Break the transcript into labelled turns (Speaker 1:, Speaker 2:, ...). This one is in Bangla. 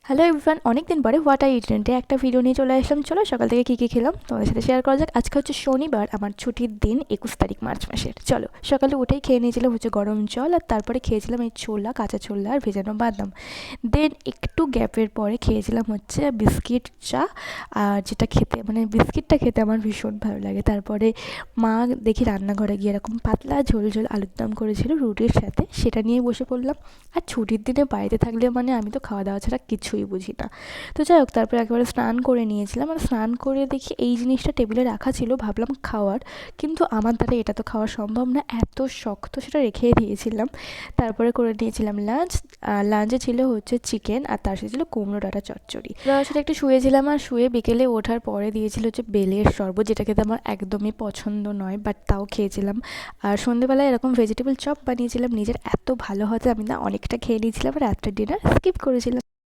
Speaker 1: হ্যালো এভরিওয়ান, অনেকদিন পরে হোয়াট আই ইটেন্টে একটা ভিডিও নিয়ে চলে আসলাম। চলো সকাল থেকে কী কী খেলাম তোমাদের সাথে শেয়ার করা যাক। আজকে হচ্ছে শনিবার, আমার ছুটির দিন, 21 তারিখ মার্চ মাসের। চলো সকালে উঠেই খেয়ে নিয়েছিলাম হচ্ছে গরম জল, আর তারপরে খেয়েছিলাম এই ছোলা, কাঁচা ছোলা আর ভেজানো বাদাম। দেন একটু গ্যাপের পরে খেয়েছিলাম হচ্ছে বিস্কিট চা, আর যেটা খেতে বিস্কিটটা খেতে আমার ভীষণ ভালো লাগে। তারপরে মা দেখি রান্নাঘরে গিয়ে এরকম পাতলা ঝোল ঝোল আলুর দম করেছিল রুটির সাথে, সেটা নিয়ে বসে পড়লাম। আর ছুটির দিনে বাড়িতে থাকলে আমি তো খাওয়া দাওয়া ছাড়া কিছুই বুঝি না। তো যাই হোক, তারপরে একেবারে স্নান করে নিয়েছিলাম, আর স্নান করে দেখি এই জিনিসটা টেবিলে রাখা ছিল, ভাবলাম খাওয়ার, কিন্তু আমার দ্বারা এটা তো খাওয়া সম্ভব না, এত শক্ত, সেটা রেখেই দিয়েছিলাম। তারপরে করে নিয়েছিলাম লাঞ্চ। লাঞ্চে ছিল হচ্ছে চিকেন, আর তার সাথে ছিল কুমড়ো ডাঁটা চচ্চড়ি। তার সাথে একটু শুয়েছিলাম, আর শুয়ে বিকেলে ওঠার পরে দিয়েছিল হচ্ছে বেলের শরবত, যেটা খেতে আমার একদমই পছন্দ নয়, বাট তাও খেয়েছিলাম। আর সন্ধ্যেবেলায় এরকম ভেজিটেবল চপ বানিয়েছিলাম নিজের, এত ভালো হতে আমি না অনেকটা খেয়ে নিয়েছিলাম, আর রাত্রের ডিনার স্কিপ করেছিলাম।